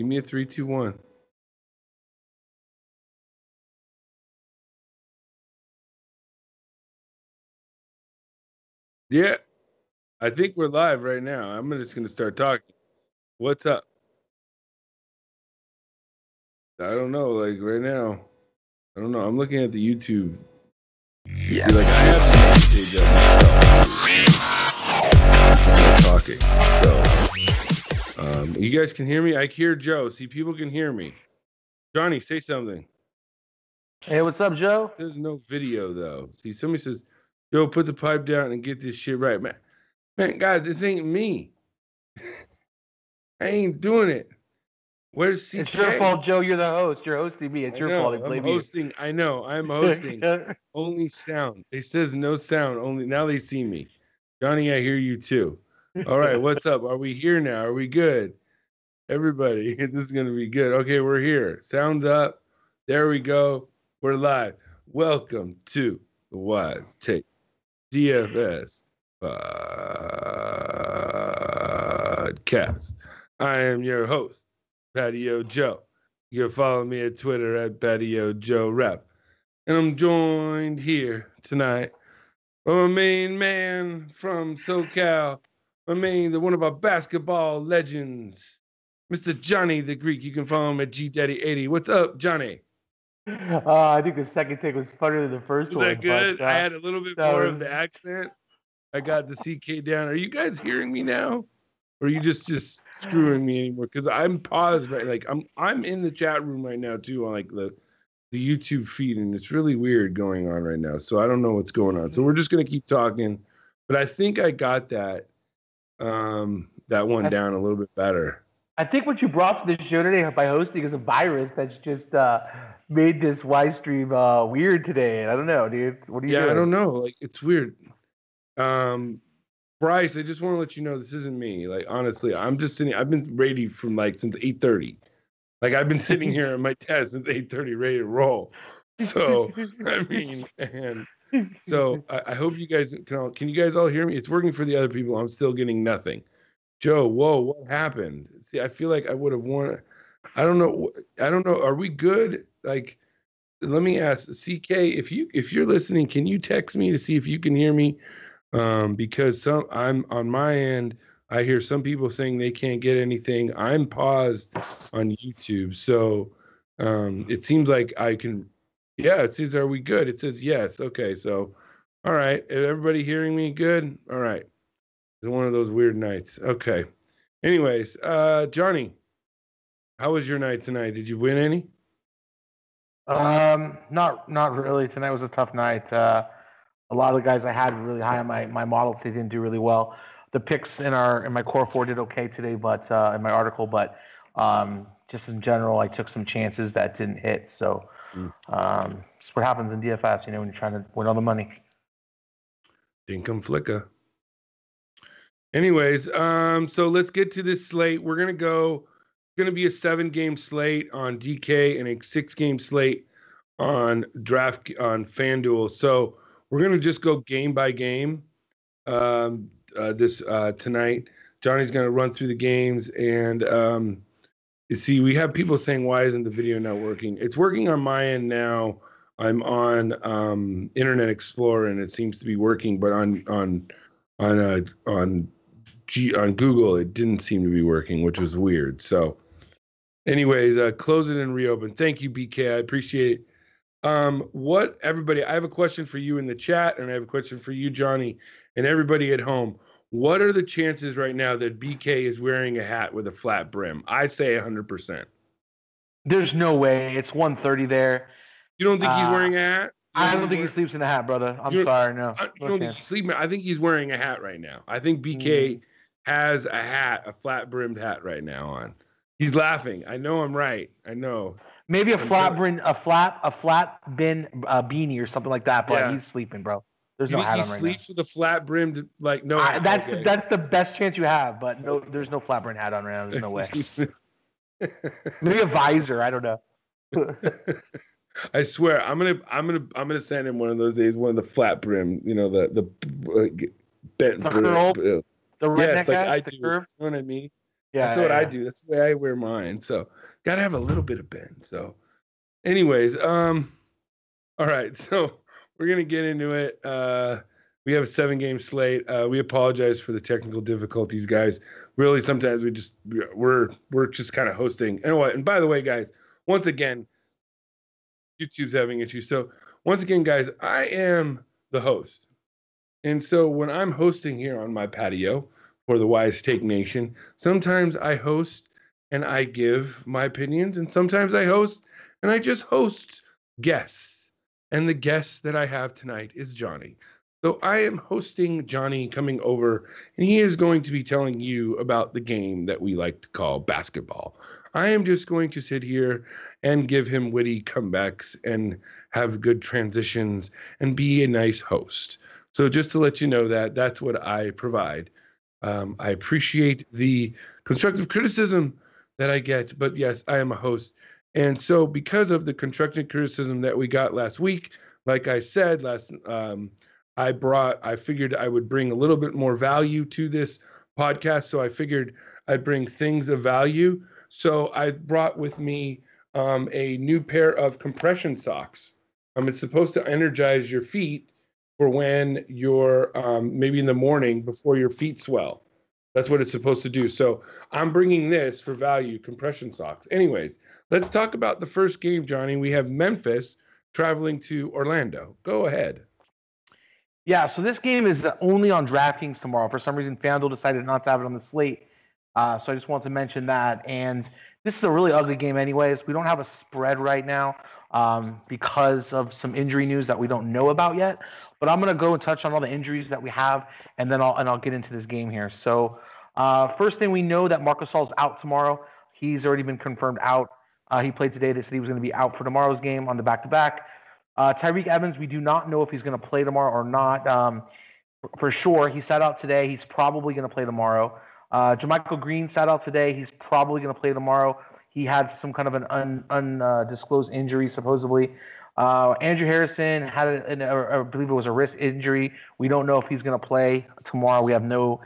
Give me a 3, 2, 1. Yeah, I think we're live right now. I'm just going to start talking. What's up? I don't know. Like right now, I don't know. I'm looking at the YouTube. Yeah. See, like I have the page up talking. So, you guys can hear me. I hear Joe. See, people can hear me. Johnny, say something. Hey, what's up, Joe? There's no video though. See, somebody says, "Joe, put the pipe down and get this shit right, man, guys, this ain't me. I ain't doing it. Where's CK? It's your fault, Joe. You're the host. You're hosting me. It's your fault. I'm hosting. I know. I'm hosting. Only sound. It says no sound. Only now they see me. Johnny, I hear you too. All right. What's up? Are we here now? Are we good? Everybody, this is going to be good. Okay, we're here. Sounds up. There we go. We're live. Welcome to the Wise Take DFS podcast. I am your host, Patio Joe. You can follow me at Twitter at Patio Joe Rep. And I'm joined here tonight by my main man from SoCal, one of our basketball legends, Mr. Johnny the Greek. You can follow him at GDaddy80. What's up, Johnny? I think the second take was funnier than the first one. Was that good? But, I had a little bit more of the accent. I got the CK down. Are you guys hearing me now? Or are you just screwing me anymore? Because I'm paused right. Like I'm in the chat room right now too on like the YouTube feed, and it's really weird going on right now. So I don't know what's going on. So we're just gonna keep talking. But I think I got that one down a little bit better. I think what you brought to the show today by hosting is a virus that's just made this Y stream weird today. I don't know, dude. What are you doing? I don't know. Like it's weird. Bryce, I just want to let you know this isn't me. Like honestly, I'm just sitting. I've been ready from like since 8:30. Like I've been sitting here at my desk since 8:30, ready to roll. So I mean, and so I hope you guys can you guys all hear me? It's working for the other people. I'm still getting nothing. Joe, whoa, what happened? See, I feel like I would have won. I don't know. Are we good? Like, let me ask CK if you're listening, can you text me to see if you can hear me? Because I'm on my end. I hear some people saying they can't get anything. I'm paused on YouTube, so it seems like I can. Yeah, it says, "Are we good?" It says yes. Okay, so all right. Everybody hearing me? Good. All right. It's one of those weird nights. Okay. Anyways, Johnny, how was your night tonight? Did you win any? Not really. Tonight was a tough night. A lot of the guys I had really high on my models, they didn't do really well. The picks in my core four did okay today, but in my article, but just in general, I took some chances that didn't hit. So it's what happens in DFS, when you're trying to win all the money. Dinkum flicka. Anyways, so let's get to this slate. We're gonna be a 7-game slate on DK and a 6-game slate on FanDuel. So we're gonna just go game by game this tonight. Johnny's gonna run through the games, and you see, we have people saying, "Why isn't the video not working?" It's working on my end now. I'm on Internet Explorer, and it seems to be working, but on Google, it didn't seem to be working, which was weird. So, anyways, close it and reopen. Thank you, BK. I appreciate it. Everybody, I have a question for you in the chat, and I have a question for you, Johnny, and everybody at home. What are the chances right now that BK is wearing a hat with a flat brim? I say 100%. There's no way. It's 1:30 there. You don't think he's wearing a hat? I don't think he sleeps in a hat, brother. I'm sorry, no. You don't think he's sleeping? I think he's wearing a hat right now. I think BK has a hat, a flat-brimmed hat right now on. He's laughing. I know I'm right. I know. Maybe a flat bin beanie or something like that, but he's sleeping, bro. There's no hat on right now. He sleeps with a flat-brimmed, like, no hat. That's the best chance you have, but no, there's no flat-brimmed hat on right now. There's no way. Maybe a visor. I don't know. I swear, I'm gonna send him one of those days, one of the flat brim, the bent curl, the redneck yes, like guys, I the do. curve. You know what I mean? Yeah, That's what I yeah. do. That's the way I wear mine. So gotta have a little bit of bend. So, anyways, all right. So we're gonna get into it. We have a 7-game slate. We apologize for the technical difficulties, guys. Really, sometimes we're just kind of hosting. And what? And by the way, guys, once again, YouTube's having issues. So once again, guys, I am the host. And so when I'm hosting here on my patio for the Wise Take Nation, sometimes I host and I give my opinions, and sometimes I host and I just host guests. And the guest that I have tonight is Johnny. So I am hosting Johnny coming over, and he is going to be telling you about the game that we like to call basketball. I am just going to sit here and give him witty comebacks and have good transitions and be a nice host. So just to let you know that that's what I provide. I appreciate the constructive criticism that I get, but yes, I am a host. And so because of the constructive criticism that we got last week, like I said, I figured I would bring a little bit more value to this podcast. So I figured I'd bring things of value. So I brought with me a new pair of compression socks. It's supposed to energize your feet for when you're maybe in the morning before your feet swell. That's what it's supposed to do. So I'm bringing this for value, compression socks. Anyways, let's talk about the first game, Johnny. We have Memphis traveling to Orlando. Go ahead. Yeah, so this game is only on DraftKings tomorrow. For some reason, FanDuel decided not to have it on the slate. So I just want to mention that. And this is a really ugly game anyways. We don't have a spread right now because of some injury news that we don't know about yet. But I'm going to go and touch on all the injuries that we have, and then I'll get into this game here. So first thing, we know that Marc Gasol's out tomorrow. He's already been confirmed out. He played today. They said he was going to be out for tomorrow's game on the back-to-back. Tyreek Evans, we do not know if he's going to play tomorrow or not. For sure, he sat out today. He's probably going to play tomorrow. Jermichael Green sat out today. He's probably going to play tomorrow. He had some kind of an undisclosed injury, supposedly. Andrew Harrison had, I believe it was a wrist injury. We don't know if he's going to play tomorrow. We have no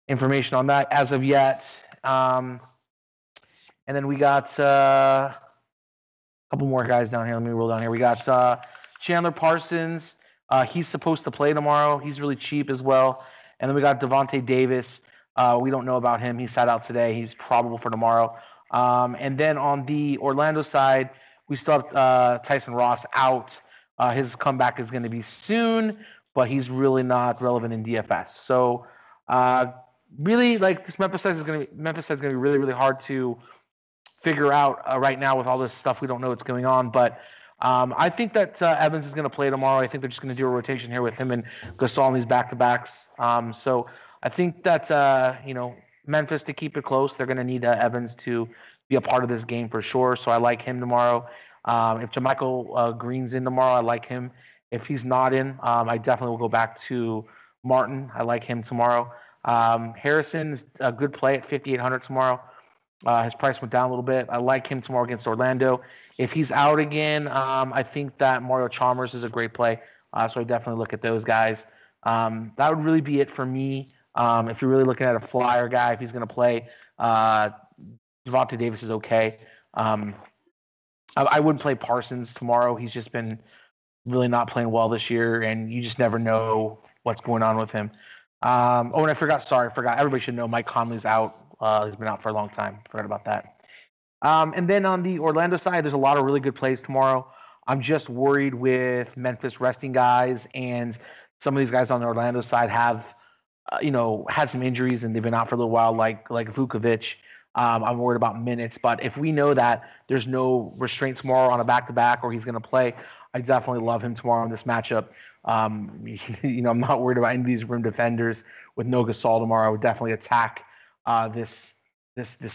information on that as of yet. And then we got a couple more guys down here. Let me roll down here. We got Chandler Parsons. He's supposed to play tomorrow. He's really cheap as well. And then we got Devontae Davis. We don't know about him. He sat out today. He's probable for tomorrow. And then on the Orlando side, we still have Tyson Ross out. His comeback is going to be soon, but he's really not relevant in DFS. So really, like, this Memphis side is going to be really, really hard to figure out right now with all this stuff. We don't know what's going on, but I think that Evans is going to play tomorrow. I think they're just going to do a rotation here with him and Gasol in these back-to-backs. So I think that Memphis, to keep it close, they're going to need Evans to be a part of this game for sure. So I like him tomorrow. If Jermichael Green's in tomorrow, I like him. If he's not in, I definitely will go back to Martin. I like him tomorrow. Harrison's a good play at 5,800 tomorrow. His price went down a little bit. I like him tomorrow against Orlando. If he's out again, I think that Mario Chalmers is a great play. So I definitely look at those guys. That would really be it for me. If you're really looking at a flyer guy, if he's going to play, Devontae Davis is okay. I wouldn't play Parsons tomorrow. He's just been really not playing well this year, and you just never know what's going on with him. And I forgot. Everybody should know Mike Conley's out. He's been out for a long time. Forgot about that. And then on the Orlando side, there's a lot of really good plays tomorrow. I'm just worried with Memphis resting guys, and some of these guys on the Orlando side have, had some injuries and they've been out for a little while, like Vukovic. I'm worried about minutes, but if we know that there's no restraint tomorrow on a back-to-back or he's going to play, I definitely love him tomorrow in this matchup. I'm not worried about any of these rim defenders with no Gasol tomorrow. I would definitely attack this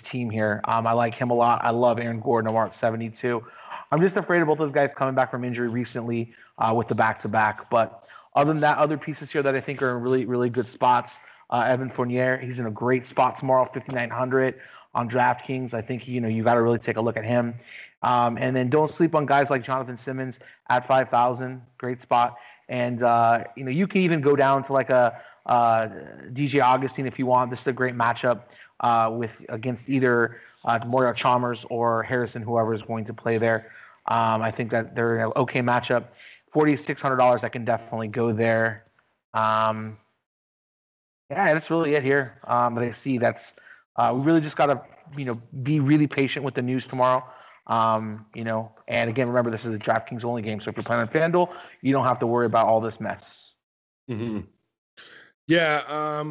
team here. I like him a lot. I love Aaron Gordon. I'm at 72. I'm just afraid of both those guys coming back from injury recently with the back-to-back. But other than that, other pieces here that I think are in really, really good spots. Evan Fournier, he's in a great spot tomorrow, 5,900 on DraftKings. I think, you got to really take a look at him. And then don't sleep on guys like Jonathan Simmons at 5,000. Great spot. And, you can even go down to like a DJ Augustine if you want. This is a great matchup. against either Mario Chalmers or Harrison, whoever is going to play there. I think that they're an okay matchup. $4,600, I can definitely go there. Yeah, that's really it here that I see. That's we really just got to be really patient with the news tomorrow. And again, remember this is a DraftKings only game, so if you're playing on FanDuel, you don't have to worry about all this mess. Mm-hmm. Yeah.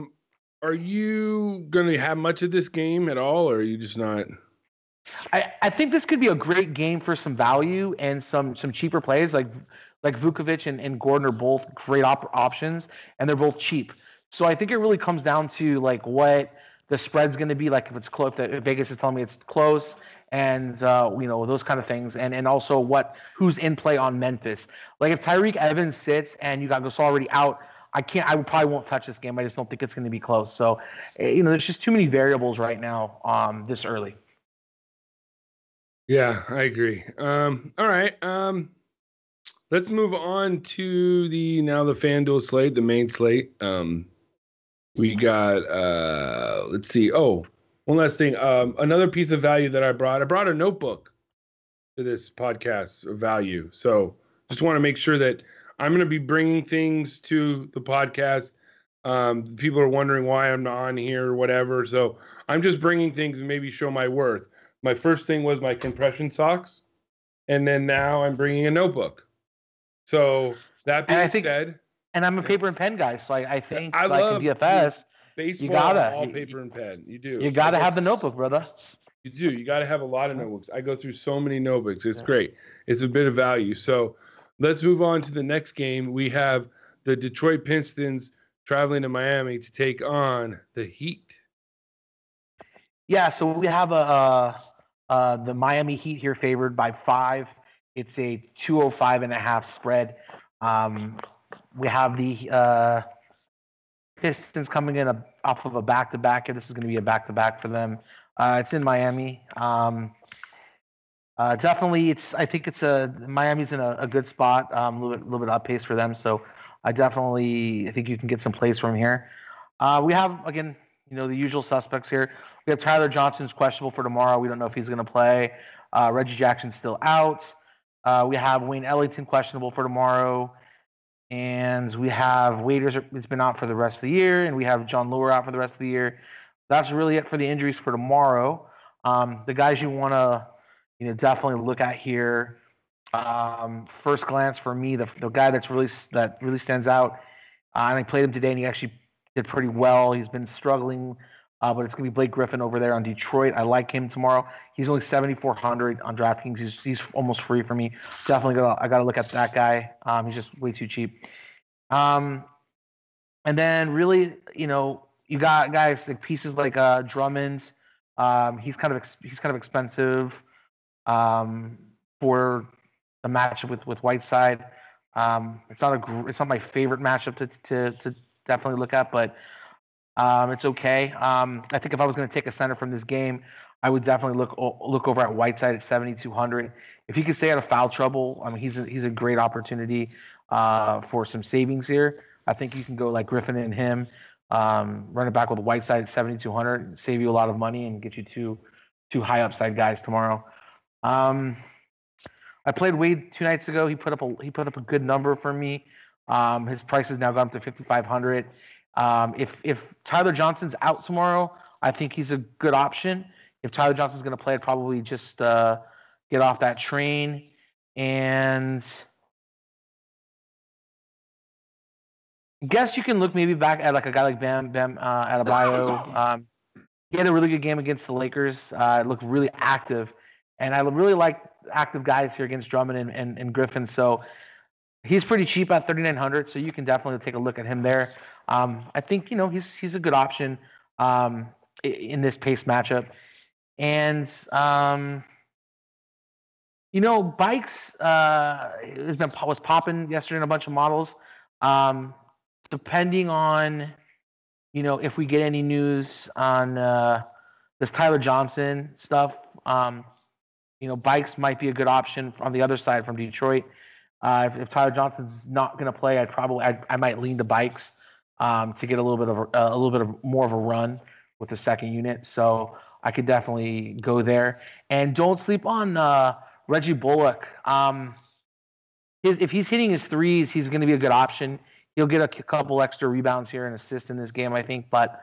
Are you going to have much of this game at all, or are you just not? I think this could be a great game for some value and some cheaper plays. Like Vukovic and Gordon are both great options, and they're both cheap. So I think it really comes down to like what the spread's going to be. Like if it's close, if Vegas is telling me it's close, and those kind of things, and also who's in play on Memphis. Like if Tyreek Evans sits and you got Gasol already out, I probably won't touch this game. I just don't think it's going to be close. So there's just too many variables right now this early. Yeah, I agree. All right. Let's move on to the FanDuel slate, the main slate. We got let's see. Oh, one last thing. Another piece of value that I brought a notebook to this podcast of value. So just want to make sure that I'm going to be bringing things to the podcast. People are wondering why I'm not on here or whatever. So I'm just bringing things and maybe show my worth. My first thing was my compression socks, and then now I'm bringing a notebook. So that being said, and I'm a paper and pen guy, so I think I love in DFS, baseball, all paper and pen. You do. You gotta have the notebook, brother. You do. You gotta have a lot of notebooks. I go through so many notebooks. It's great. It's a bit of value. So let's move on to the next game. We have the Detroit Pistons traveling to Miami to take on the Heat. Yeah, so we have the Miami Heat here favored by 5. It's a 205.5 spread. We have the Pistons coming in off of a back-to-back. This is going to be a back-to-back for them. It's in Miami. Definitely, I think Miami's in a good spot. A little bit up pace for them. So I think you can get some plays from here. We have again, the usual suspects here. We have Tyler Johnson's questionable for tomorrow. We don't know if he's going to play. Reggie Jackson's still out. We have Wayne Ellington questionable for tomorrow. And we have Waiters, it's been out for the rest of the year. And we have John Lure out for the rest of the year. That's really it for the injuries for tomorrow. The guys you want to definitely look at here. First glance for me, the guy that really stands out. And I played him today, and he actually did pretty well. He's been struggling. But it's going to be Blake Griffin over there on Detroit. I like him tomorrow. He's only 7,400 on DraftKings. He's almost free for me. Definitely I got to look at that guy. He's just way too cheap. And then really, you got guys like pieces like Drummond. He's kind of expensive for the matchup with Whiteside. It's not my favorite matchup to definitely look at, but. It's okay. I think if I was going to take a center from this game, I would definitely look over at Whiteside at 7,200. If he could stay out of foul trouble, he's a great opportunity for some savings here. I think you can go like Griffin and him, run it back with Whiteside at 7,200, save you a lot of money and get you two high upside guys tomorrow. I played Wade 2 nights ago. He put up a good number for me. His price has now gone up to 5,500. If Tyler Johnson's out tomorrow, I think he's a good option. If Tyler Johnson's going to play, I'd probably just get off that train. And I guess you can look maybe back at like a guy like Bam Adebayo. He had a really good game against the Lakers. Looked really active. And I really like active guys here against Drummond and Griffin. So he's pretty cheap at 3,900. So you can definitely take a look at him there. I think he's a good option in this pace matchup, and Bikes was popping yesterday in a bunch of models. Depending on if we get any news on this Tyler Johnson stuff, Bikes might be a good option on the other side from Detroit. If Tyler Johnson's not going to play, I might lean to Bikes. To get a little bit of more of a run with the second unit. So I could definitely go there. And don't sleep on Reggie Bullock. If he's hitting his threes, he's going to be a good option. He'll get a couple extra rebounds here and assists in this game, I think. But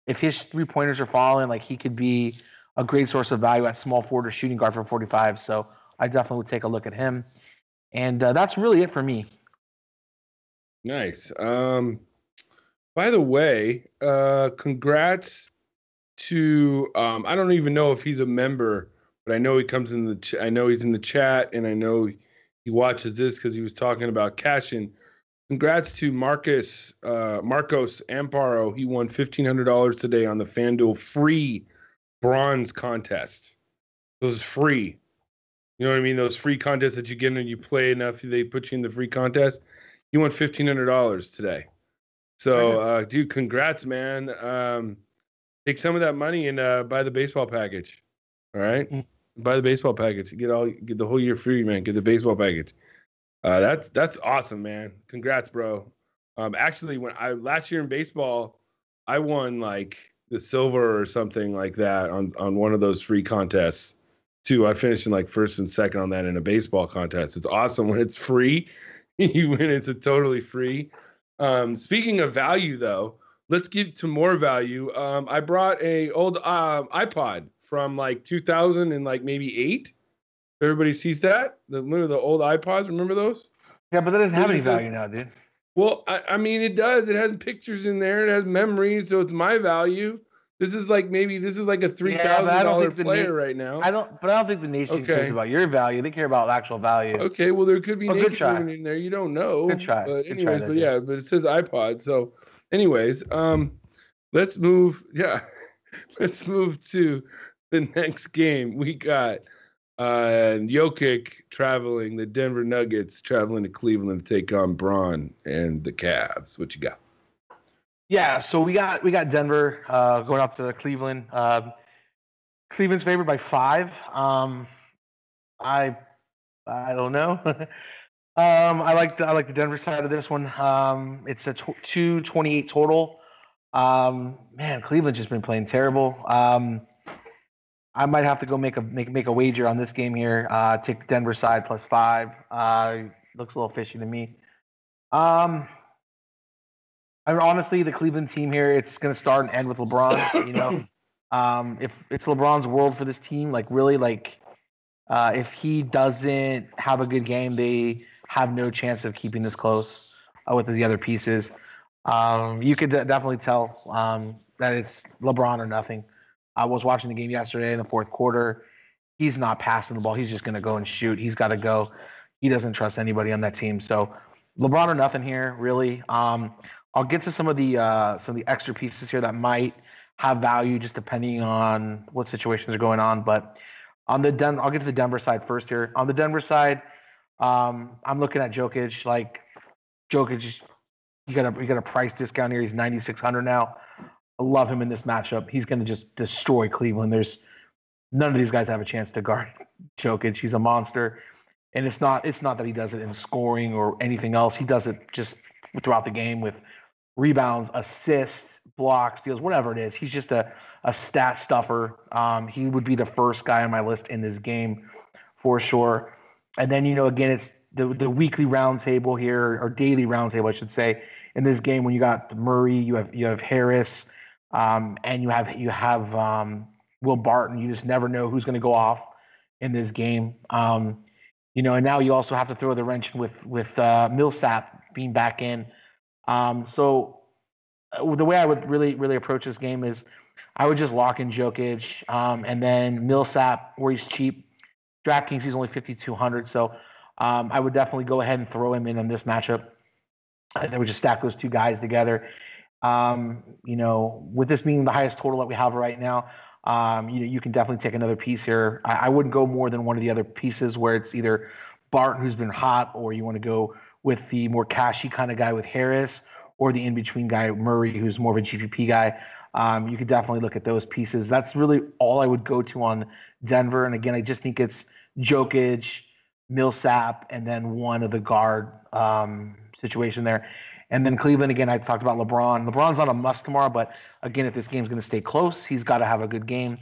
if his 3-pointers are falling, like, he could be a great source of value at small forward or shooting guard for 45. So I definitely would take a look at him. And that's really it for me. Nice. By the way, congrats to I don't even know if he's a member, but I know he comes in the I know he's in the chat, and I know he watches this because he was talking about cashing. Congrats to Marcos Amparo. He won $1,500 today on the FanDuel free bronze contest. It was free. You know what I mean? Those free contests that you get and you play enough, they put you in the free contest. He won $1,500 today. So, dude, congrats, man. Take some of that money and buy the baseball package. All right? Buy the baseball package. Get the whole year free, man. Get the baseball package. That's awesome, man. Congrats, bro. Actually, last year in baseball, I won like the silver or something like that on one of those free contests too. I finished in like first and second on that in a baseball contest. It's awesome when it's free. You win. It's a totally free. Speaking of value, though, let's get to more value. I brought a old iPod from like 2000 and like maybe 8. Everybody sees that? Remember the old iPods? Remember those? Yeah, but that doesn't have any value now, dude. Well, I mean, it does. It has pictures in there. It has memories, so it's my value. This is like a $3,000 player right now. I don't think the nation cares about your value. They care about actual value. Okay, well, there could be naked women in there. You don't know. Good try. But anyways, but it says iPod. So, anyways, let's move. Yeah, let's move to the next game. We got Jokic traveling, the Denver Nuggets traveling to Cleveland to take on Braun and the Cavs. What you got? Yeah, so we got Denver going out to Cleveland. Cleveland's favored by 5. I don't know. I like the Denver side of this one. It's a 228 total. Man, Cleveland's just been playing terrible. I might have to go make a wager on this game here. Take the Denver side plus 5. Looks a little fishy to me. Honestly, the Cleveland team here, it's going to start and end with LeBron. You know, if it's LeBron's world for this team, like really, like if he doesn't have a good game, they have no chance of keeping this close with the other pieces. You could definitely tell that it's LeBron or nothing. I was watching the game yesterday in the fourth quarter. He's not passing the ball. He's just going to go and shoot. He's got to go. He doesn't trust anybody on that team. So LeBron or nothing here, really. I'll get to some of the extra pieces here that might have value just depending on what situations are going on. But I'll get to the Denver side first here. On the Denver side, I'm looking at Jokic. Like Jokic, you got a price discount here. He's 9,600 now. I love him in this matchup. He's going to just destroy Cleveland. There's none of these guys have a chance to guard Jokic. He's a monster, and it's not that he does it in scoring or anything else. He does it just throughout the game with rebounds, assists, blocks, steals, whatever it is. He's just a stat stuffer. He would be the first guy on my list in this game for sure. And then, again, it's the weekly roundtable here, or daily roundtable, I should say, in this game when you got Murray, you have Harris, and you have Will Barton. You just never know who's going to go off in this game. And now you also have to throw the wrench in with Millsap being back in. So the way I would really, really approach this game is I would just lock in Jokic, and then Millsap, where he's cheap. DraftKings, he's only 5,200. So I would definitely go ahead and throw him in this matchup. And then we just stack those two guys together. With this being the highest total that we have right now, you can definitely take another piece here. I wouldn't go more than one of the other pieces where it's either Barton, who's been hot, or you want to go with the more cashy kind of guy with Harris, or the in-between guy, Murray, who's more of a GPP guy. You could definitely look at those pieces. That's really all I would go to on Denver. And again, I just think it's Jokic, Millsap, and then one of the guard situation there. And then Cleveland, again, I talked about LeBron. LeBron's on a must tomorrow, but again, if this game's going to stay close, he's got to have a good game.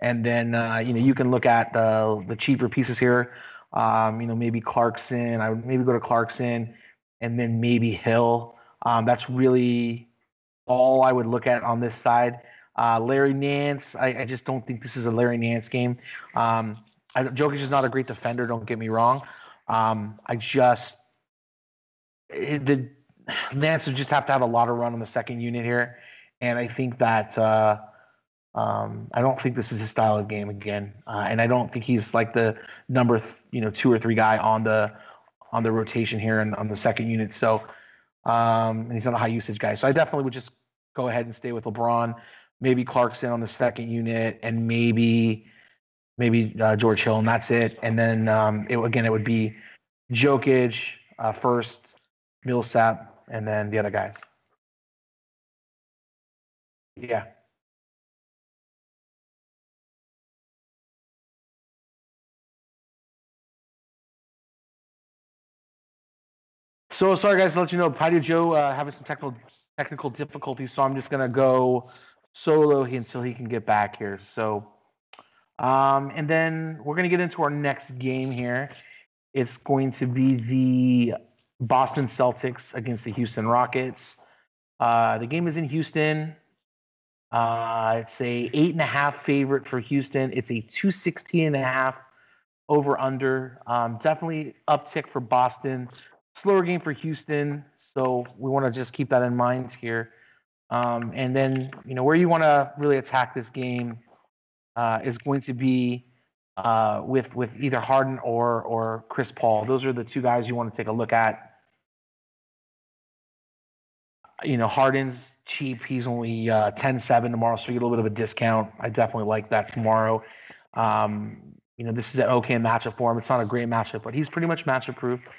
And then, you can look at the cheaper pieces here. Maybe Clarkson. I would maybe go to Clarkson and then maybe Hill. That's really all I would look at on this side. Larry Nance, I just don't think this is a Larry Nance game. Jokic is not a great defender, don't get me wrong. The Nance would just have to have a lot of run on the second unit here. And I think that I don't think this is his style of game again. And I don't think he's like the number 2 or 3 guy on the rotation here and on the second unit. So and he's not a high usage guy. So I definitely would just go ahead and stay with LeBron, maybe Clarkson on the second unit, and maybe George Hill, and that's it. And then it would be Jokic first, Millsap, and then the other guys. Yeah. So sorry guys to let you know, Patio Joe having some technical difficulties, so I'm just gonna go solo until he can get back here. So and then we're gonna get into our next game here. It's going to be the Boston Celtics against the Houston Rockets. The game is in Houston. It's a 8.5 favorite for Houston. It's a 216.5 over under. Definitely uptick for Boston. Slower game for Houston, so we want to just keep that in mind here. And then, where you want to really attack this game is going to be with either Harden or Chris Paul. Those are the two guys you want to take a look at. Harden's cheap. He's only 10-7 tomorrow, so you get a little bit of a discount. I definitely like that tomorrow. This is an okay matchup for him. It's not a great matchup, but he's pretty much matchup proof.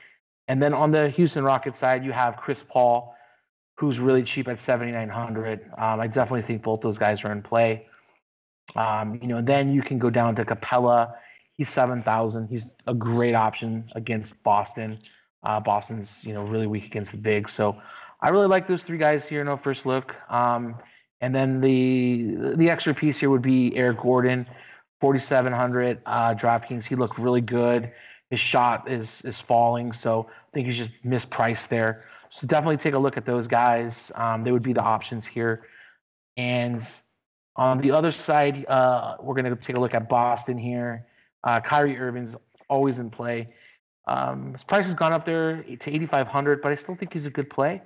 And then on the Houston Rockets side, you have Chris Paul, who's really cheap at 7,900. I definitely think both those guys are in play. Then you can go down to Capella. He's 7,000. He's a great option against Boston. Boston's really weak against the bigs, so I really like those 3 guys here in our first look. And then the extra piece here would be Eric Gordon, 4,700 DraftKings. He looked really good. His shot is falling, so I think he's just mispriced there. So definitely take a look at those guys. They would be the options here. And on the other side, we're going to take a look at Boston here. Kyrie Irving's always in play. His price has gone up there to 8,500, but I still think he's a good play.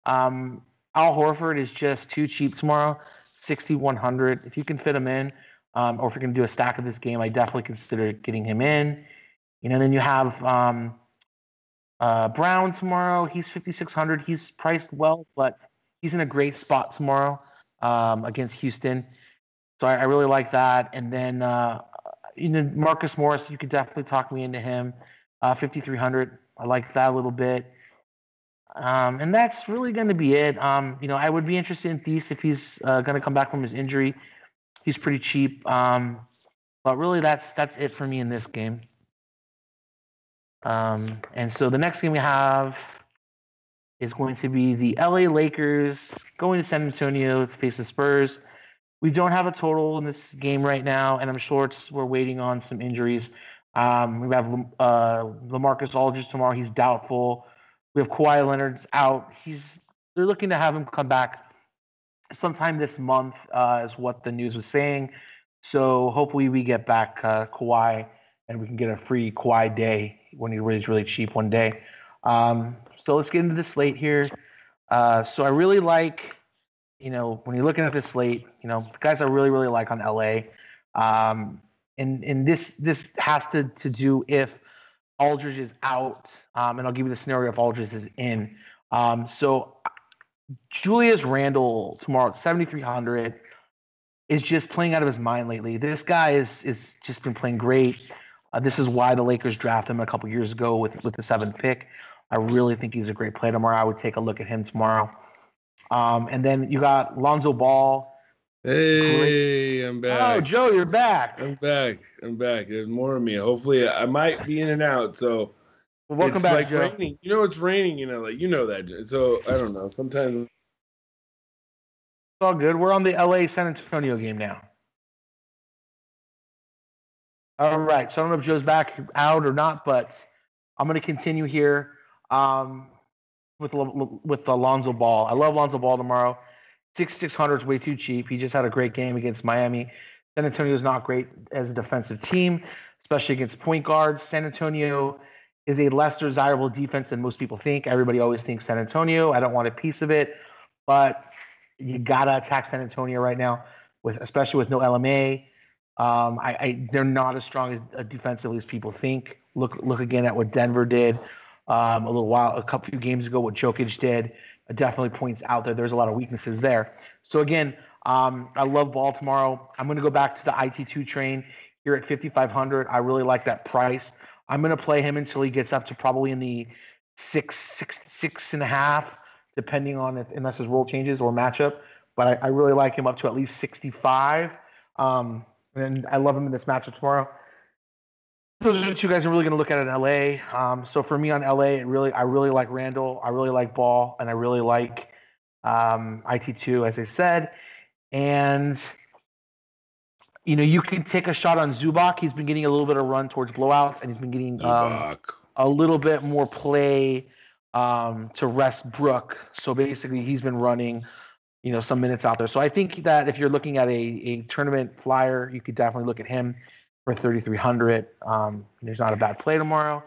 Al Horford is just too cheap tomorrow, 6,100. If you can fit him in, or if you're going to do a stack of this game, I definitely consider getting him in. Then you have Brown tomorrow. He's 5,600. He's priced well, but he's in a great spot tomorrow against Houston. So I really like that. And then, Marcus Morris, you could definitely talk me into him. 5,300. I like that a little bit. And that's really going to be it. I would be interested in Thies if he's going to come back from his injury. He's pretty cheap. But really, that's it for me in this game. And so the next game we have is going to be the LA Lakers going to San Antonio to face the Spurs. We don't have a total in this game right now, and I'm sure we're waiting on some injuries. We have LaMarcus Aldridge tomorrow. He's doubtful. We have Kawhi Leonard's out. They're looking to have him come back sometime this month, is what the news was saying. So hopefully we get back Kawhi and we can get a free Kawhi day when he really is really cheap one day. So let's get into the slate here. So I really like, when you're looking at this slate, the guys I really, really like on LA. And this has to do if Aldridge is out, and I'll give you the scenario if Aldridge is in. So Julius Randle tomorrow at 7,300 is just playing out of his mind lately. This guy is just been playing great. This is why the Lakers drafted him a couple years ago with the 7th pick. I really think he's a great play tomorrow. I would take a look at him tomorrow. And then you got Lonzo Ball. Hey, I'm back. Oh, Joe, you're back. I'm back. There's more of me. Hopefully, I might be in and out. So Well, welcome It's back, like Joe. raining. You know it's raining in LA. You know that. So I don't know. Sometimes It's all good. We're on the LA San Antonio game now. All right. So I don't know if Joe's back out or not, but I'm going to continue here with Alonzo Ball. I love Alonzo Ball tomorrow. 6,600 is way too cheap. He just had a great game against Miami. San Antonio is not great as a defensive team, especially against point guards. San Antonio is a less desirable defense than most people think. Everybody always thinks San Antonio. I don't want a piece of it, but you gotta attack San Antonio right now, especially with no LMA. They're not as strong as defensively as people think. Look again at what Denver did a couple few games ago. What Jokic did definitely points out that there's a lot of weaknesses there. So again, I love Ball tomorrow. I'm going to go back to the IT2 train here at 5,500. I really like that price. I'm going to play him until he gets up to probably in the six and a half, depending on unless his role changes or matchup. But I really like him up to at least 65. And I love him in this matchup tomorrow. Those are the two guys I'm really going to look at in LA. So for me on LA, I really like Randall. I really like Ball, and I really like IT2, as I said. And you can take a shot on Zubac. He's been getting a little bit of run towards blowouts, and he's been getting a little bit more play to rest Brook. So basically, he's been running some minutes out there. So I think that if you're looking at a tournament flyer, you could definitely look at him for 3,300. He's not a bad play tomorrow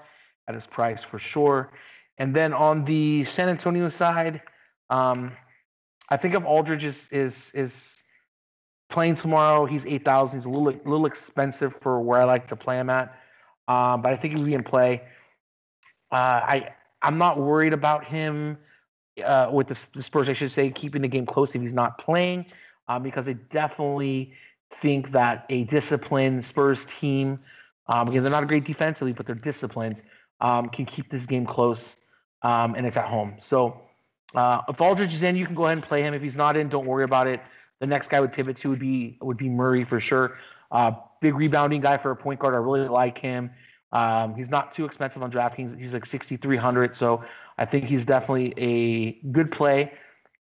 at his price for sure. And then on the San Antonio side, I think if Aldridge is playing tomorrow, he's 8,000. He's a little expensive for where I like to play him at, but I think he'll be in play. I'm not worried about him with the Spurs, I should say, keeping the game close if he's not playing, because I definitely think that a disciplined Spurs team, again, they're not a great defensively, but they're disciplined, can keep this game close, and it's at home. So if Aldridge is in, you can go ahead and play him. If he's not in, don't worry about it. The next guy I would pivot to would be Murray for sure. Big rebounding guy for a point guard. I really like him. He's not too expensive on DraftKings. He's like 6,300, so I think he's definitely a good play.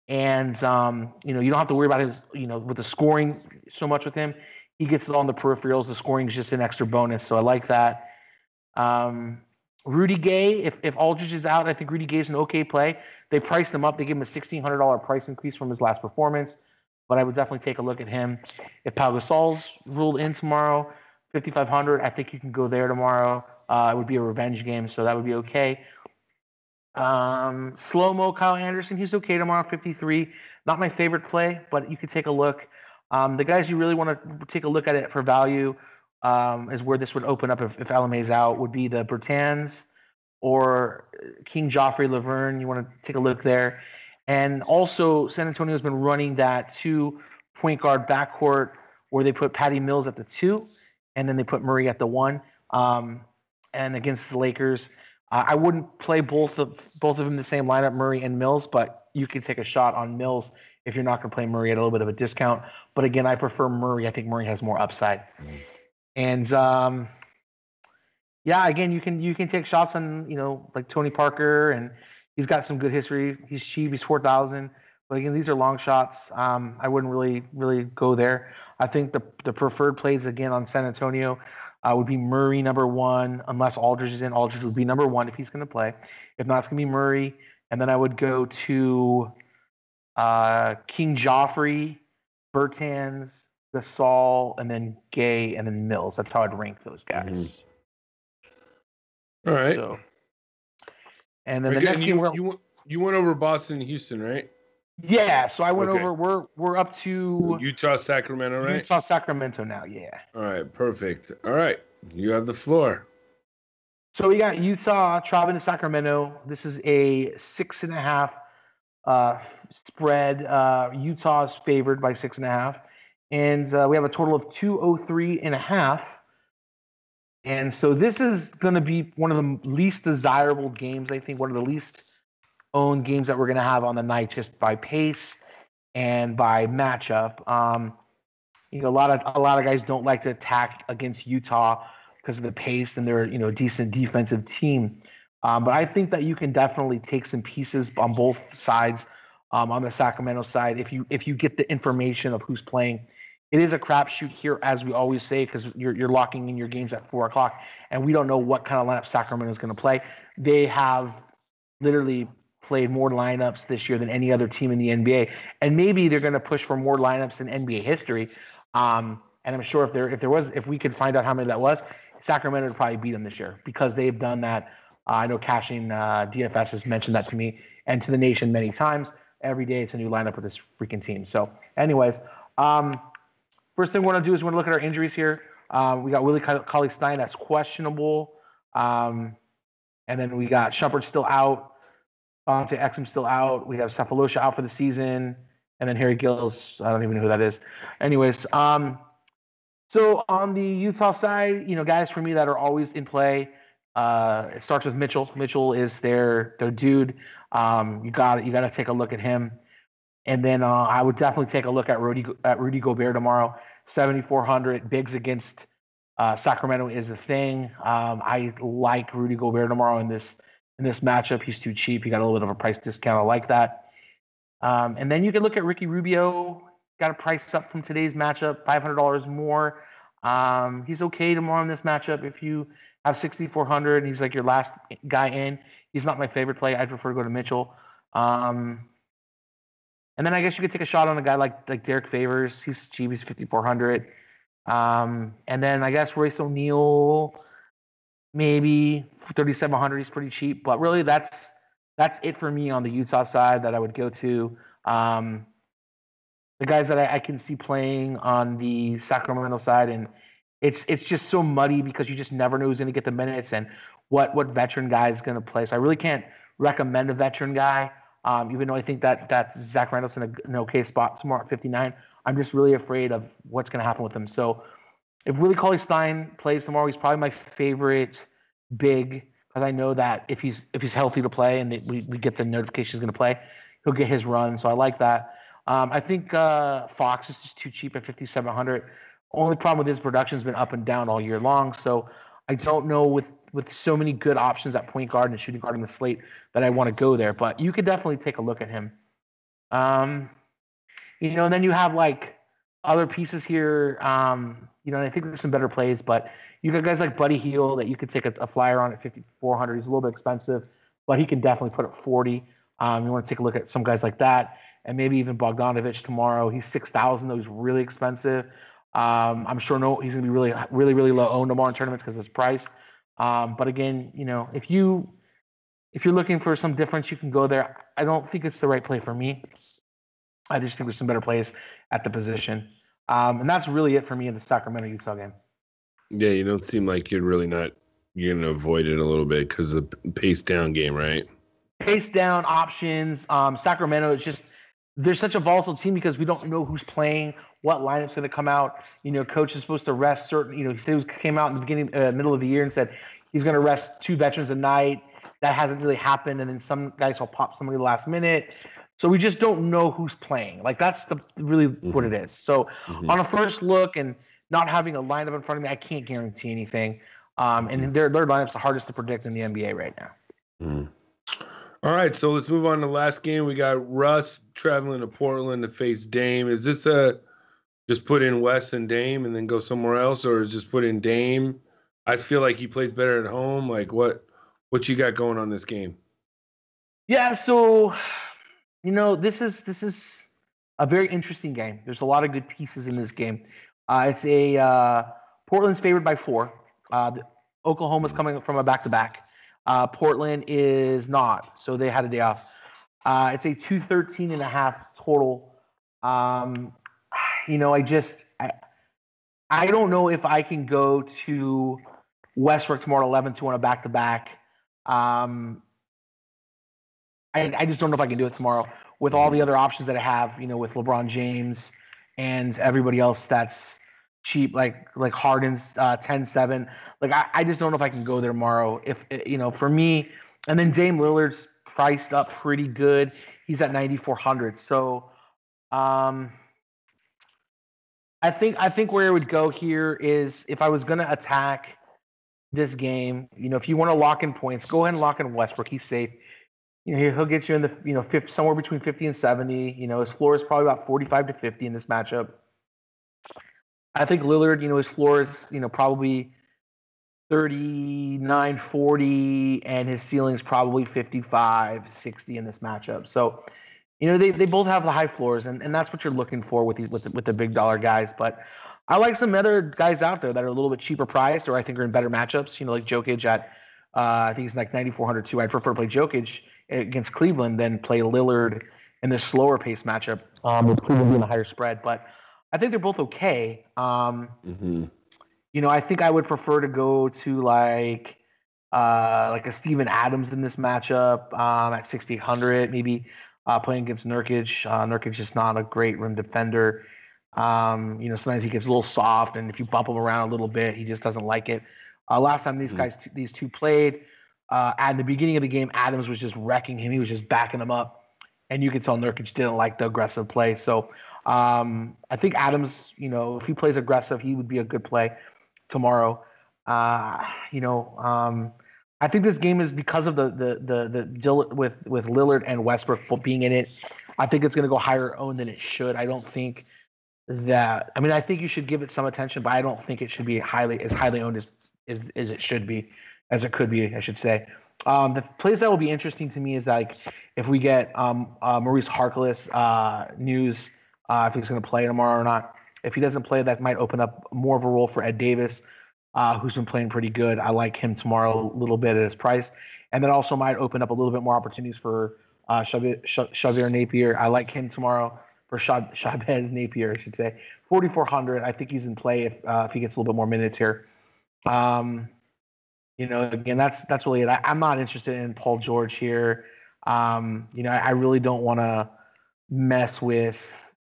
And you don't have to worry about his with the scoring so much with him. He gets it on the peripherals. The scoring is just an extra bonus, so I like that. Rudy Gay, if Aldridge is out, I think Rudy Gay is an okay play. They priced him up. They gave him a $1,600 price increase from his last performance, but I would definitely take a look at him. If Pau Gasol's ruled in tomorrow, 5,500, I think you can go there tomorrow. It would be a revenge game, so that would be okay. Slow-mo Kyle Anderson, he's okay tomorrow, 53. Not my favorite play, but you could take a look. The guys you really want to take a look at it for value is where this would open up if LMA's out, would be the Bertans or King Joffrey Laverne. You want to take a look there. And also, San Antonio's been running that 2 point guard backcourt where they put Patty Mills at the 2, and then they put Murray at the 1. And against the Lakers, I wouldn't play both of them in the same lineup, Murray and Mills, but you could take a shot on Mills if you're not going to play Murray at a little bit of a discount. But again, I prefer Murray. I think Murray has more upside. And again, you can take shots on like Tony Parker, and he's got some good history. He's cheap. He's 4,000. But again, these are long shots. I wouldn't really go there. I think the preferred plays again on San Antonio would be Murray number 1, unless Aldridge is in. Aldridge would be number 1 if he's going to play. If not, it's going to be Murray. And then I would go to King Joffrey, Bertans, Gasol, and then Gay, and then Mills. That's how I'd rank those guys. All right. So, and then the next game you went over Boston and Houston, right? Yeah, so I went over. We're up to Utah, Sacramento, right? Utah, Sacramento now. Yeah. All right, perfect. All right, you have the floor. So we got Utah traveling to Sacramento. This is a 6.5 spread. Utah is favored by 6.5, and we have a total of 203.5. And so this is going to be one of the least desirable games. I think one of the least owned games that we're going to have on the night, just by pace and by matchup. A lot of guys don't like to attack against Utah because of the pace, and they're a decent defensive team. But I think that you can definitely take some pieces on both sides. On the Sacramento side, if you get the information of who's playing, it is a crapshoot here, as we always say, because you're locking in your games at 4 o'clock, and we don't know what kind of lineup Sacramento is going to play. They have literally played more lineups this year than any other team in the NBA, and maybe they're going to push for more lineups in NBA history. And I'm sure if we could find out how many that was, Sacramento would probably beat them this year because they've done that. I know Cashing DFS has mentioned that to me and to the nation many times. Every day it's a new lineup with this freaking team. So, anyways, first thing we want to do is we want to look at our injuries here. We got Willie Cauley-Stein, that's questionable. And then we got Shumpert still out. Dante Exum still out. We have Cephalosha out for the season. And then Harry Gills, I don't even know who that is. Anyways, so on the Utah side, guys for me that are always in play, it starts with Mitchell. Mitchell is their dude. You got to take a look at him. And then I would definitely take a look at Rudy Gobert tomorrow. 7,400 bigs against Sacramento is the thing. I like Rudy Gobert tomorrow in this matchup. He's too cheap. He got a little bit of a price discount. I like that. And then you can look at Ricky Rubio. Got a price up from today's matchup, $500 more. He's okay tomorrow in this matchup. If you have 6,400 and he's like your last guy in, he's not my favorite play. I'd prefer to go to Mitchell. And then I guess you could take a shot on a guy like Derek Favors. He's cheap. He's 5,400. And then I guess Royce O'Neal, maybe 3,700. He's pretty cheap. But really, that's it for me on the Utah side that I would go to. The guys that I can see playing on the Sacramento side, and it's just so muddy because you just never know who's going to get the minutes and what veteran guy is going to play. So I really can't recommend a veteran guy, even though I think that Zach Randall's in an okay spot tomorrow at 59. I'm just really afraid of what's going to happen with him. So if Willie Cauley-Stein plays tomorrow, he's probably my favorite big because I know that if he's healthy to play and we get the notification he's going to play, he'll get his run. So I like that. I think Fox is just too cheap at 5,700. Only problem with his production has been up and down all year long. So I don't know with so many good options at point guard and shooting guard in the slate that I want to go there. But you could definitely take a look at him. And then you have like other pieces here. And I think there's some better plays, but you got guys like Buddy Hield that you could take a flyer on at 5,400. He's a little bit expensive, but he can definitely put up 40. You want to take a look at some guys like that. And maybe even Bogdanovich tomorrow. He's 6,000, though he's really expensive. I'm sure he's going to be really, really, really low owned tomorrow in tournaments because of his price. But again, if you're looking for some difference, you can go there. I don't think it's the right play for me. I just think there's some better plays at the position. And that's really it for me in the Sacramento-Utah game. Yeah, you don't seem like you're going to avoid it a little bit because of the pace down game, right? Pace down options. Sacramento is just – they're such a volatile team because we don't know who's playing, what lineup's going to come out. Coach is supposed to rest certain. He came out in the middle of the year and said he's going to rest 2 veterans a night. That hasn't really happened, and then some guys will pop somebody last minute. So we just don't know who's playing. Like that's really what it is. So on a first look and not having a lineup in front of me, I can't guarantee anything. And their lineup's the hardest to predict in the NBA right now. Mm. All right, so let's move on to the last game. We got Russ traveling to Portland to face Dame. Is this just put in Wes and Dame and then go somewhere else, or is just put in Dame? I feel like he plays better at home. Like what you got going on this game? Yeah, so this is a very interesting game. There's a lot of good pieces in this game. It's Portland's favored by 4. Oklahoma's coming from a back-to-back. Portland is not, so they had a day off. It's a 213.5 total. I don't know if I can go to Westbrook tomorrow at 11-2 on a back-to-back. I just don't know if I can do it tomorrow with all the other options that I have, with LeBron James and everybody else that's cheap, like Harden's 10-7. Like I just don't know if I can go there tomorrow. If for me, and then Dame Lillard's priced up pretty good. He's at 9,400. So I think where it would go here is if I was going to attack this game. If you want to lock in points, go ahead and lock in Westbrook. He's safe. He'll get you in the somewhere between 50 and 70. His floor is probably about 45 to 50 in this matchup. I think Lillard, his floor is, probably 39, 40, and his ceiling's probably 55, 60 in this matchup. So, they both have the high floors, and that's what you're looking for with the big dollar guys. But I like some other guys out there that are a little bit cheaper priced, or I think are in better matchups. Like Jokic at, I think he's like 9,400 too. I'd prefer to play Jokic against Cleveland than play Lillard in this slower pace matchup, with Cleveland being a higher spread. But I think they're both okay. I think I would prefer to go to like a Steven Adams in this matchup at 6,800, maybe playing against Nurkic. Nurkic is not a great rim defender. Sometimes he gets a little soft, and if you bump him around a little bit, he just doesn't like it. Last time these two played, at the beginning of the game, Adams was just wrecking him. He was just backing him up, and you could tell Nurkic didn't like the aggressive play. So I think Adams, if he plays aggressive, he would be a good play tomorrow. I think this game is because of the deal with Lillard and Westbrook being in it. I think it's going to go higher owned than it should. I don't think that. I mean, I think you should give it some attention, but I don't think it should be as highly owned as it should be, as it could be, I should say. The plays that will be interesting to me is like if we get Maurice Harkless news, if he's going to play tomorrow or not. If he doesn't play, that might open up more of a role for Ed Davis, who's been playing pretty good. I like him tomorrow a little bit at his price. And that also might open up a little bit more opportunities for Xavier Napier. I like him tomorrow for Shabazz Napier, I should say. 4,400. I think he's in play if he gets a little bit more minutes here. Again, that's really it. I'm not interested in Paul George here. I really don't want to mess with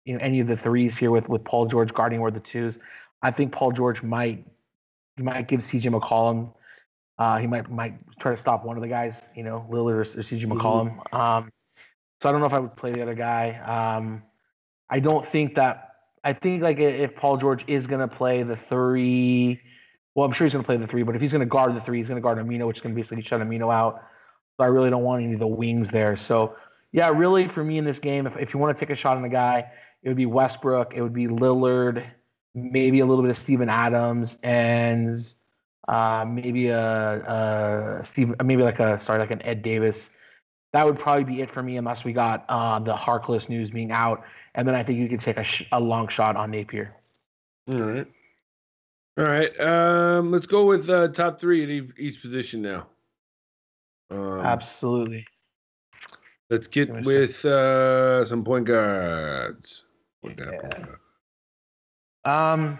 any of the threes here with Paul George guarding or the twos. I think Paul George might give CJ McCollum. He might try to stop one of the guys, Lillard or CJ McCollum. So I don't know if I would play the other guy. I don't think that. I think like if Paul George is going to play the three, well, I'm sure he's going to play the three, but if he's going to guard the three, he's going to guard Amino, which is going to basically shut Amino out. So I really don't want any of the wings there. So yeah, really for me in this game, if you want to take a shot on a guy, it would be Westbrook, it would be Lillard, maybe a little bit of Steven Adams, and maybe like an Ed Davis. That would probably be it for me, unless we got the Harkless news being out, and then I think you could take a long shot on Napier. All right. Let's go with top three at each position now. Absolutely. Let's get with some point guards. So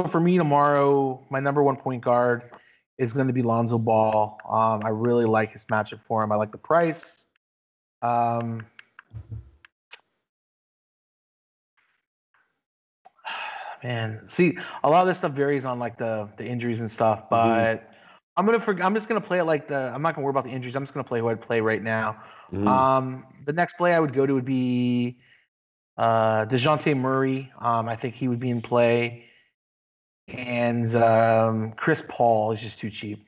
for me tomorrow, my number one point guard is going to be Lonzo Ball. I really like his matchup for him. I like the price. Man, see, a lot of this stuff varies on like the injuries and stuff, but I'm just gonna play it like I'm not gonna worry about the injuries. I'm just gonna play who I'd play right now. The next play I would go to would be DeJounte Murray. I think he would be in play, and Chris Paul is just too cheap.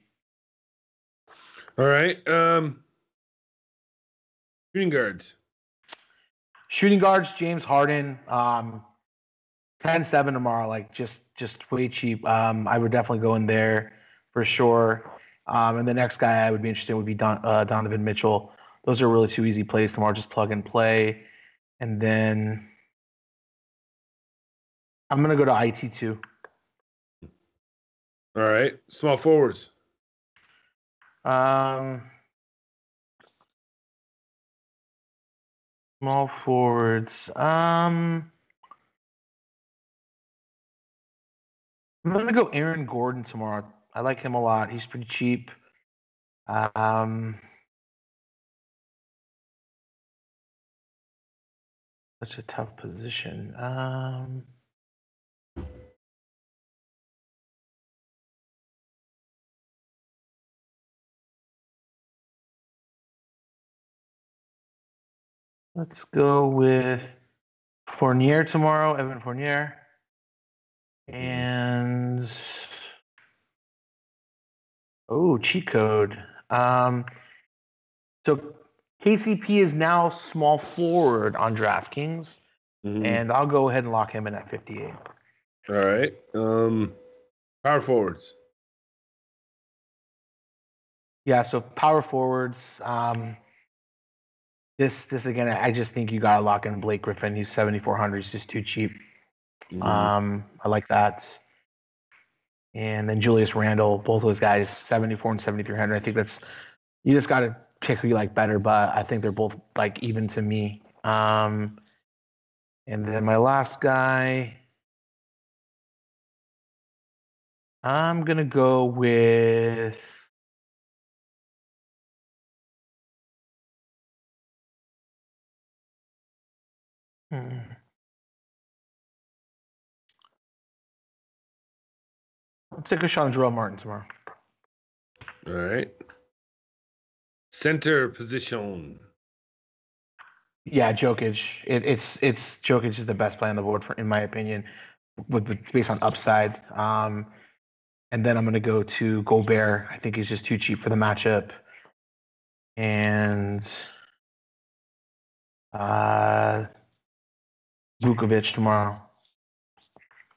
All right. Shooting guards, James Harden. 10-7 tomorrow, like just way cheap. I would definitely go in there for sure. And the next guy I would be interested in would be Donovan Mitchell. Those are really two easy plays tomorrow. Just plug and play. And then I'm going to go to IT2. All right. Small forwards. Small forwards. I'm going to go Aaron Gordon tomorrow. I like him a lot. He's pretty cheap. Such a tough position. Let's go with Fournier tomorrow, Evan Fournier. And Oh, cheat code. So KCP is now small forward on DraftKings, and I'll go ahead and lock him in at 58. All right. Power forwards. Yeah, so power forwards. This again, I just think you gotta lock in Blake Griffin. He's 7,400. He's just too cheap. I like that. And then Julius Randle, both those guys, 74 and 7,300. I think that's you just gotta pick who you like better, but I think they're both like even to me. And then my last guy, I'm gonna go with. Let's take a shot on Joel Martin tomorrow. All right. Center position. Yeah, Jokic. It's Jokic is the best play on the board in my opinion, based on upside. And then I'm gonna go to Gobert. I think he's just too cheap for the matchup. And Vukovic tomorrow.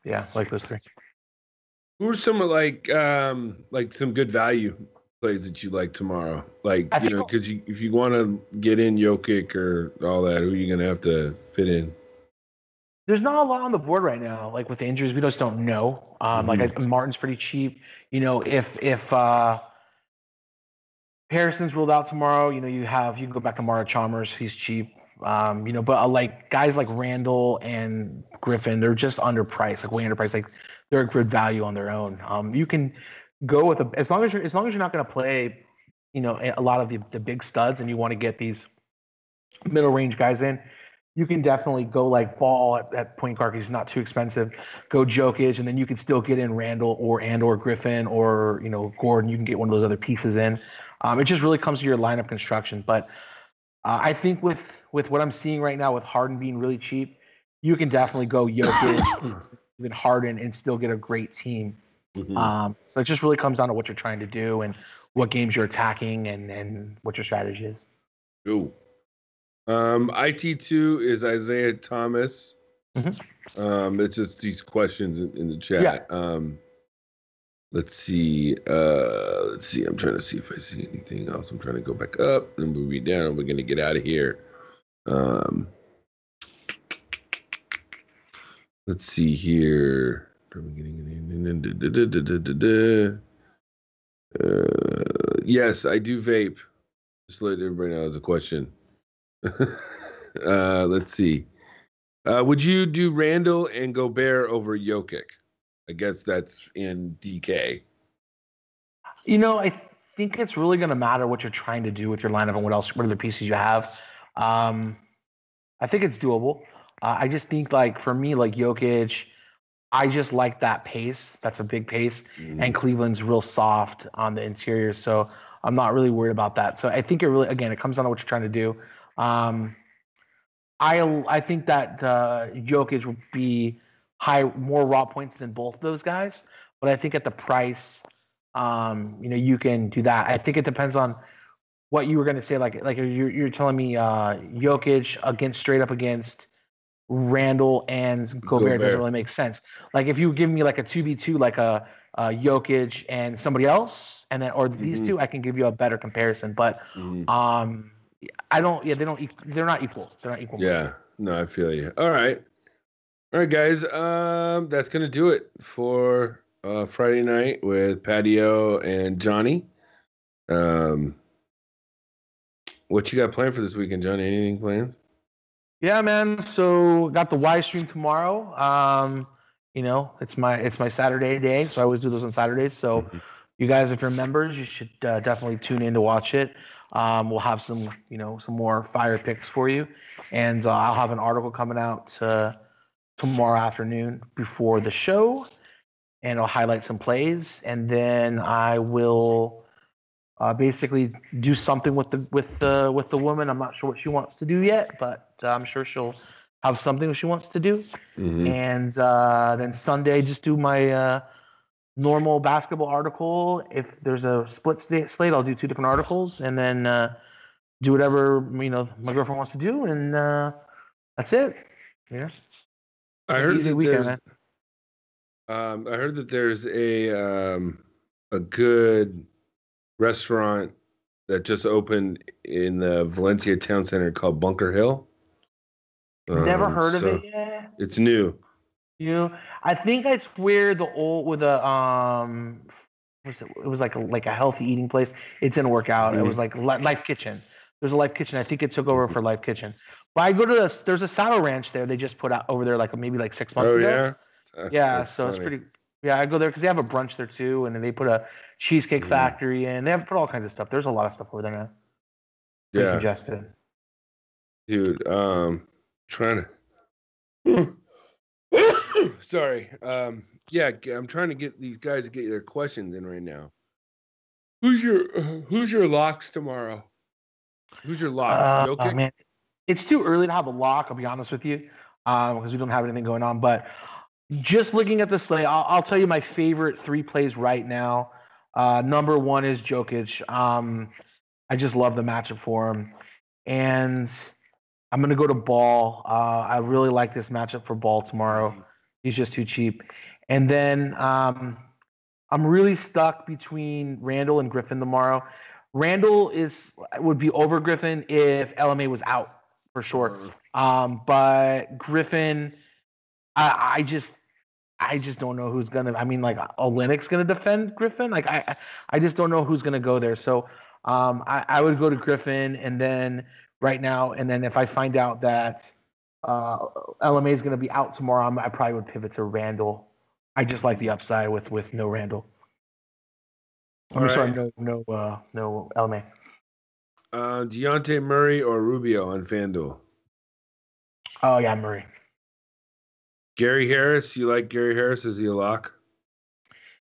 Yeah, like those three. Who are some like some good value plays that you like tomorrow? Like, because if you want to get in Jokic or all that, who are you gonna have to fit in? There's not a lot on the board right now. Like with injuries, we just don't know. Like Martin's pretty cheap. If Harrison's ruled out tomorrow, you can go back to Mara Chalmers. He's cheap. But like guys like Randall and Griffin, they're just underpriced, like way underpriced. Like they're a good value on their own. You can go with as long as you're not going to play, a lot of the big studs, and you want to get these middle range guys in. You can definitely go like Ball at point guard. He's not too expensive. Go Jokic, and then you can still get in Randall or Griffin or Gordon. You can get one of those other pieces in. It just really comes to your lineup construction. But I think with what I'm seeing right now with Harden being really cheap, you can definitely go Jokic, even Harden, and still get a great team. So it just really comes down to what you're trying to do and what games you're attacking and what your strategy is. Ooh. IT2 is Isaiah Thomas. It's just these questions in the chat. Yeah. Let's see. I'm trying to see if I see anything else. I'm trying to go back up and move you down. We're gonna get out of here. Let's see here. Yes, I do vape. Just let everybody know as a question. Let's see. Would you do Randall and Gobert over Jokic? I guess that's in DK. I think it's really going to matter what you're trying to do with your lineup and what other pieces you have. I think it's doable. I just think, like, for me, like Jokic, I just like that pace. That's a big pace. And Cleveland's real soft on the interior. So I'm not really worried about that. So I think it comes down to what you're trying to do. I think that Jokic would be more raw points than both of those guys. But I think at the price, you can do that. I think it depends on what you were going to say. Like you're telling me Jokic straight up against Randall and Gobert doesn't really make sense. Like if you give me like a 2v2, like a Jokic and somebody else, and then these two, I can give you a better comparison. But I don't. Yeah, they're not equal. They're not equal. Yeah, no, I feel you. All right, guys. That's gonna do it for Friday night with Patio and Johnny. What you got planned for this weekend, Johnny? Anything planned? Yeah, man. So got the Y stream tomorrow. It's my Saturday day, so I always do those on Saturdays. So you guys, if you're members, you should definitely tune in to watch it. We'll have some more fire picks for you, and I'll have an article coming out tomorrow afternoon before the show, and I'll highlight some plays, and then I will basically do something with the woman. I'm not sure what she wants to do yet, but I'm sure she'll have something she wants to do. And then Sunday, just do my normal basketball article. If there's a split slate, I'll do 2 different articles, and then do whatever my girlfriend wants to do, and that's it. Yeah. I heard that there's a good restaurant that just opened in the Valencia town center called Bunker Hill. Never heard of it yet. It's new. I think it's where the old with a it was like a healthy eating place. It didn't work out. It was like Life Kitchen. There's a Life Kitchen. I think it took over for Life Kitchen. But I go to there's a saddle ranch there. They just put out over there maybe 6 months ago. Yeah, so it's pretty. Yeah, I go there because they have a brunch there too, and then they put a cheesecake factory in. They have put all kinds of stuff. There's a lot of stuff over there now. Pretty congested. Dude, trying to. Sorry. I'm trying to get these guys to get their questions in right now. Who's your locks tomorrow? Who's your locks? Man, it's too early to have a lock. I'll be honest with you, because we don't have anything going on. But just looking at the slate, I'll tell you my favorite 3 plays right now. Number 1 is Jokic. I just love the matchup for him, and I'm gonna go to Ball. I really like this matchup for Ball tomorrow. He's just too cheap. And then I'm really stuck between Randall and Griffin tomorrow. Randall would be over Griffin if LMA was out for sure. But Griffin, I just don't know who's gonna. I mean, like Olynyk's gonna defend Griffin. Like I just don't know who's gonna go there. So I would go to Griffin, and then right now, and then if I find out that LMA is gonna be out tomorrow, I probably would pivot to Randall. I just like the upside with no Randall. No LMA. Dejounte Murray or Rubio on FanDuel? Oh yeah, Murray. Gary Harris, you like Gary Harris? Is he a lock?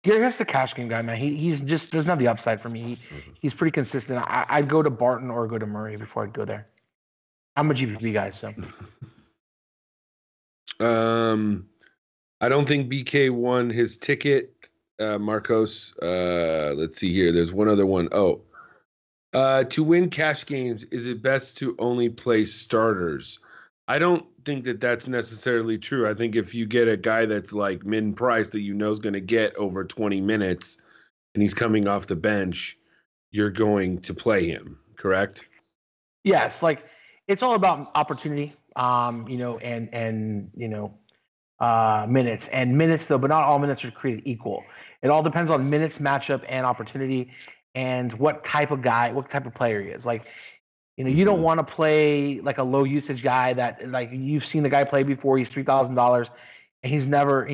Gary Harris is a cash game guy, man. He's just doesn't have the upside for me. He's pretty consistent. I'd go to Barton or go to Murray before I'd go there. I'm a GPP guy, so. I don't think BK won his ticket. Marcos. Let's see here. There's one other one. To win cash games, is it best to only play starters? I don't think that that's necessarily true. I think if you get a guy that's like mid price that you know is going to get over 20 minutes and he's coming off the bench, you're going to play him, correct? Yes, like it's all about opportunity, and minutes though, but not all minutes are created equal. It all depends on minutes, matchup, and opportunity, and what type of player he is. Like, you don't want to play like a low usage guy that like you've seen the guy play before. He's $3,000 and he's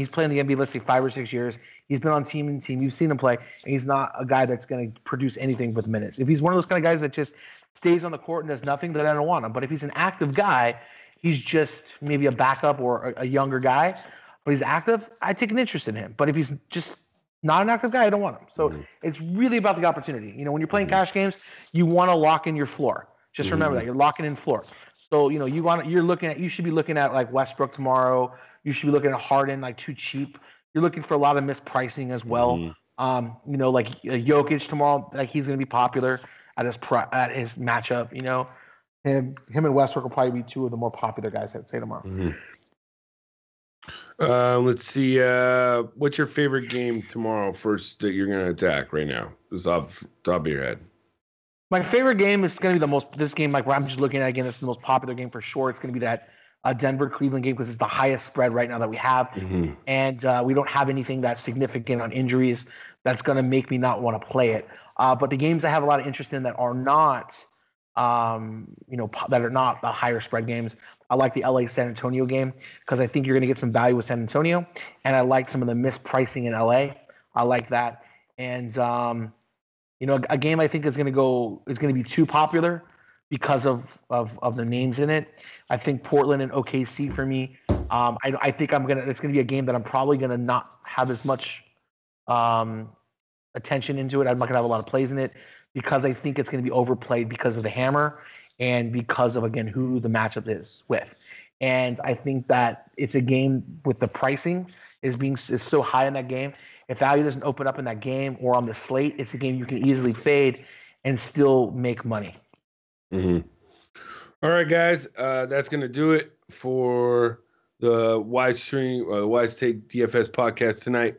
playing the NBA, let's say 5 or 6 years. He's been on team. You've seen him play, and he's not a guy that's going to produce anything with minutes. If he's one of those kind of guys that just stays on the court and does nothing, then I don't want him. But if he's an active guy, he's just maybe a backup or a younger guy, but he's active, I take an interest in him. But if he's just not an active guy, I don't want him. So it's really about the opportunity. When you're playing cash games, you want to lock in your floor. Just remember that you're locking in floor. So you should be looking at like Westbrook tomorrow. You should be looking at Harden, like too cheap. You're looking for a lot of mispricing as well. Like Jokic tomorrow, like he's going to be popular at his matchup. Him and Westbrook will probably be 2 of the more popular guys, I'd say, tomorrow. Let's see. What's your favorite game tomorrow first that you're going to attack right now? Just off the top of your head. My favorite game is going to be this game, like where I'm just looking at again, it's the most popular game for sure. It's going to be that Denver-Cleveland game because it's the highest spread right now that we have. And we don't have anything that's significant on injuries that's going to make me not want to play it. But the games I have a lot of interest in that are not, that are not the higher spread games, I like the LA San Antonio game because I think you're going to get some value with San Antonio. And I like some of the mispricing in LA. I like that. And, a game I think is going to be too popular because of the names in it. I think Portland and OKC for me. I think it's going to be a game that I'm probably going to not have as much attention into it. I'm not going to have a lot of plays in it because I think it's going to be overplayed because of the hammer and because of, again, who the matchup is with. And I think that it's a game with the pricing is so high in that game. If value doesn't open up in that game or on the slate, it's a game you can easily fade and still make money. Mm-hmm. All right, guys, that's going to do it for the Wise Take DFS podcast tonight.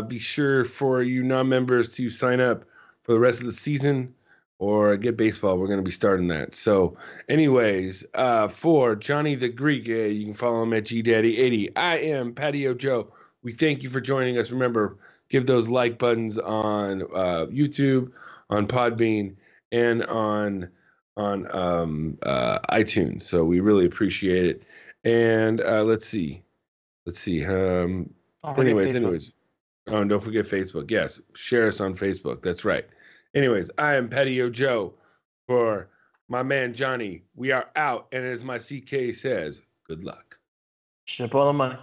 Be sure for you non-members to sign up for the rest of the season or get baseball. We're going to be starting that. So anyways, for Johnny the Greek, you can follow him at GDaddy80. I am Patio Joe. We thank you for joining us. Remember, give those like buttons on YouTube, on Podbean, and on iTunes. So we really appreciate it. And let's see. Anyways. Oh, and don't forget Facebook. Yes, share us on Facebook. That's right. Anyways, I am Patio Joe for my man Johnny. We are out. And as my CK says, good luck. Ship all the money.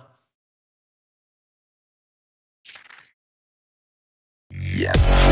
Yes.